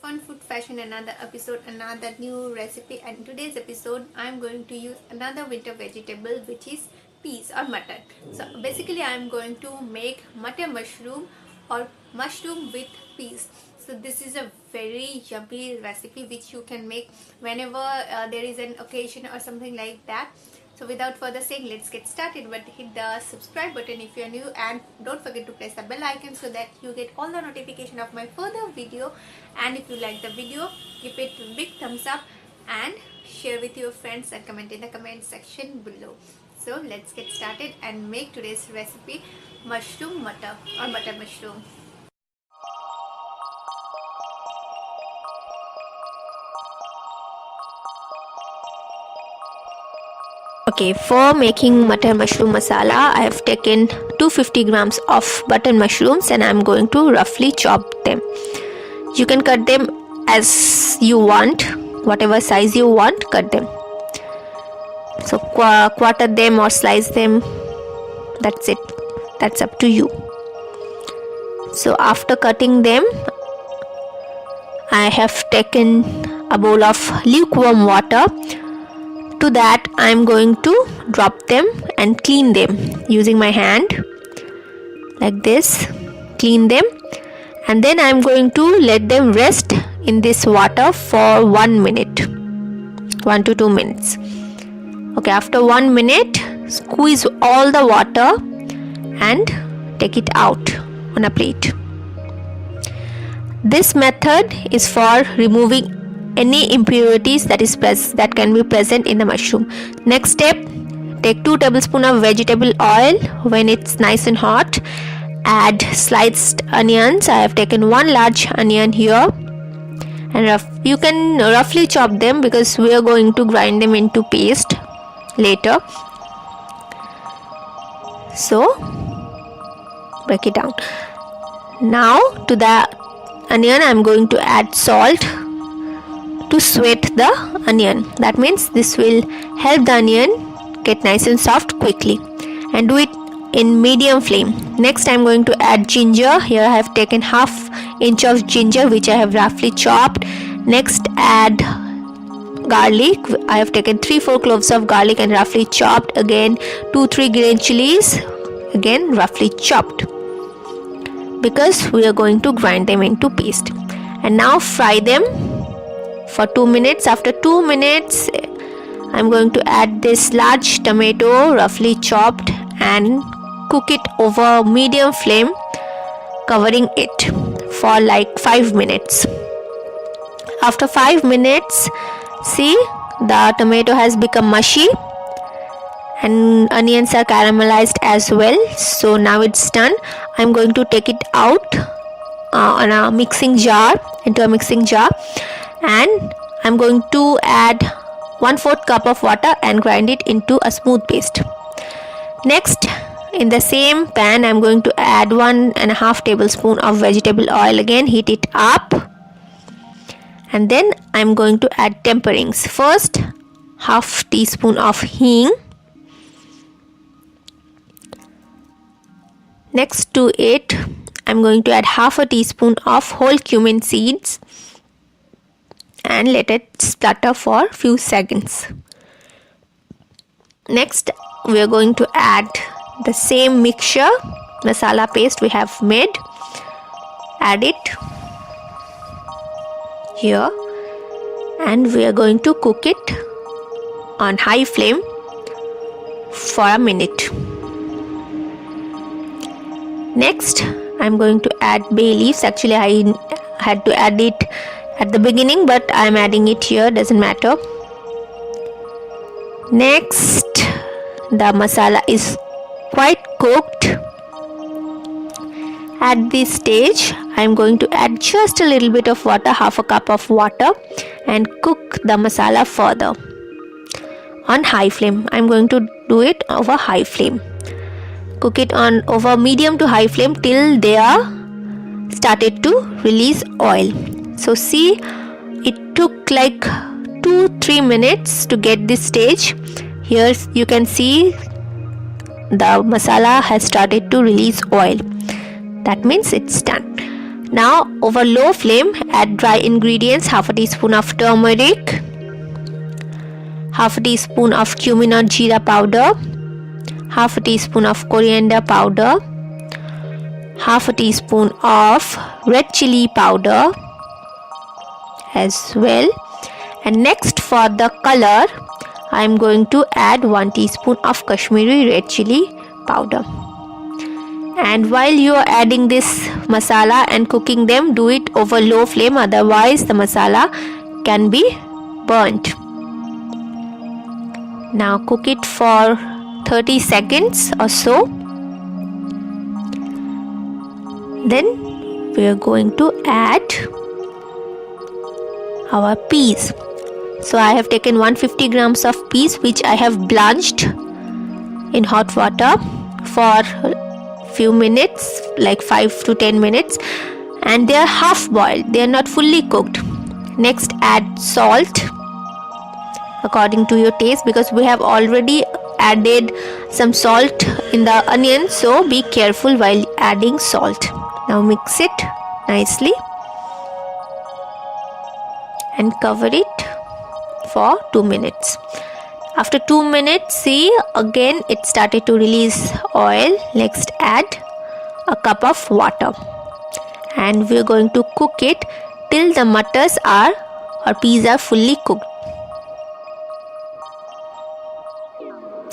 Fun Food Fashion, another episode, another new recipe. And today's episode I'm going to use another winter vegetable, which is peas or mutton. So basically I'm going to make mutton mushroom or mushroom with peas. So this is a very yummy recipe which you can make whenever there is an occasion or something like that. So without further saying, let's get started. But hit the subscribe button if you are new, and don't forget to press the bell icon so that you get all the notification of my further video. And if you like the video, give it a big thumbs up and share with your friends and comment in the comment section below. So let's get started and make today's recipe, mushroom matar or butter mushroom. Okay, for making mutton mushroom masala, I have taken 250 grams of button mushrooms and I am going to roughly chop them. You can cut them as you want, whatever size you want, cut them. So quarter them or slice them, that's it, that's up to you. So after cutting them, I have taken a bowl of lukewarm water. To that I am going to drop them and clean them using my hand like this. Clean them, and then I am going to let them rest in this water for 1 minute, 1 to 2 minutes. Okay, after 1 minute, squeeze all the water and take it out on a plate. This method is for removing any impurities that can be present in the mushroom. Next step, take 2 tablespoons of vegetable oil. When it's nice and hot, add sliced onions. I have taken 1 large onion here, and you can roughly chop them because we are going to grind them into paste later. So break it down. Now to the onion I am going to add salt to sweat the onion. That means this will help the onion get nice and soft quickly, and do it in medium flame. Next I am going to add ginger. Here I have taken half inch of ginger which I have roughly chopped. Next add garlic. I have taken 3-4 cloves of garlic and roughly chopped. Again 2-3 green chilies, again roughly chopped, because we are going to grind them into paste. And now fry them for 2 minutes. After 2 minutes, I'm going to add this large tomato roughly chopped and cook it over medium flame, covering it for like 5 minutes. After 5 minutes, see, the tomato has become mushy and onions are caramelized as well. So now it's done. I'm going to take it out into a mixing jar, and I'm going to add 1/4 cup of water and grind it into a smooth paste. Next, in the same pan, I'm going to add 1.5 tablespoon of vegetable oil. Again, heat it up, and then I'm going to add temperings. First, half teaspoon of HING. Next to it, I'm going to add half a teaspoon of whole cumin seeds and let it splutter for few seconds. Next, we are going to add the same mixture, masala paste we have made. Add it here, and we are going to cook it on high flame for a minute. Next, I'm going to add bay leaves. Actually, I had to add it at the beginning, but I'm adding it here, doesn't matter. Next, the masala is quite cooked. At this stage, I'm going to add just a little bit of water, half a cup of water, and cook the masala further on high flame. I'm going to do it over high flame. Cook it on over medium to high flame till they are started to release oil. So see, it took like 2-3 minutes to get this stage. Here you can see the masala has started to release oil. That means it's done. Now over low flame add dry ingredients, half a teaspoon of turmeric, half a teaspoon of cumin or jeera powder, half a teaspoon of coriander powder, half a teaspoon of red chilli powder as well. And next for the color I am going to add 1 teaspoon of Kashmiri red chilli powder. And while you are adding this masala and cooking them, do it over low flame, otherwise the masala can be burnt. Now cook it for 30 seconds or so. Then we are going to add our peas. So I have taken 150 grams of peas which I have blanched in hot water for few minutes, like 5 to 10 minutes, and they are half boiled, they are not fully cooked. Next add salt according to your taste, because we have already added some salt in the onion, so be careful while adding salt. Now mix it nicely and cover it for 2 minutes. After 2 minutes, see, again it started to release oil. Next add a cup of water and we are going to cook it till the mutton or peas are fully cooked.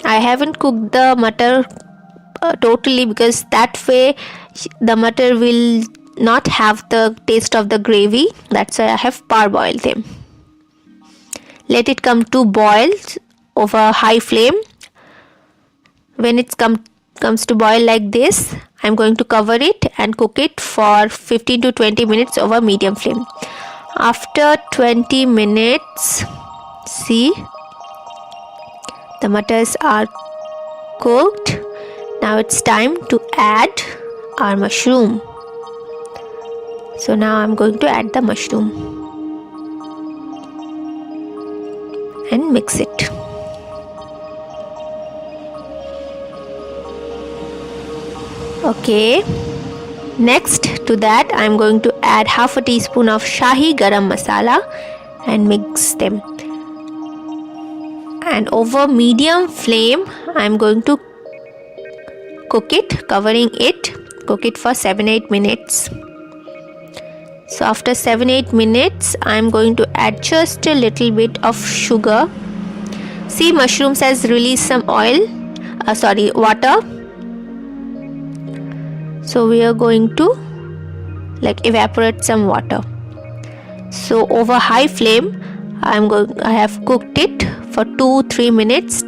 I haven't cooked the mutton totally, because that way the mutton will not have the taste of the gravy. That's why I have parboiled them. Let it come to boil over high flame. When it comes to boil like this, I'm going to cover it and cook it for 15 to 20 minutes over medium flame. After 20 minutes, see, the muttons are cooked. Now it's time to add our mushroom. So now I'm going to add the mushroom and mix it. Okay, next to that I'm going to add half a teaspoon of Shahi Garam Masala and mix them. And over medium flame I'm going to cook it, covering it, cook it for 7-8 minutes. So after 7-8 minutes I'm going to add just a little bit of sugar. See, mushrooms has released some water. So we are going to evaporate some water. So over high flame I have cooked it for 2-3 minutes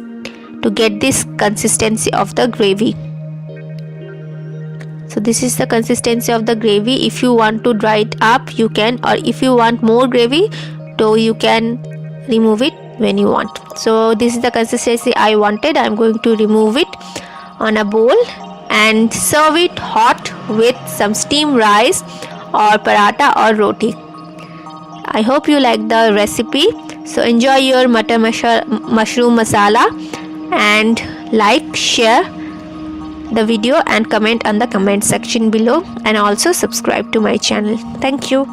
to get this consistency of the gravy. So this is the consistency of the gravy. If you want to dry it up, you can, or if you want more gravy, so you can remove it when you want. So this is the consistency I wanted. I'm going to remove it on a bowl and serve it hot with some steamed rice or paratha or roti. I hope you like the recipe. So enjoy your mutton mushroom masala and like, share the video and comment on the comment section below, and also subscribe to my channel. Thank you.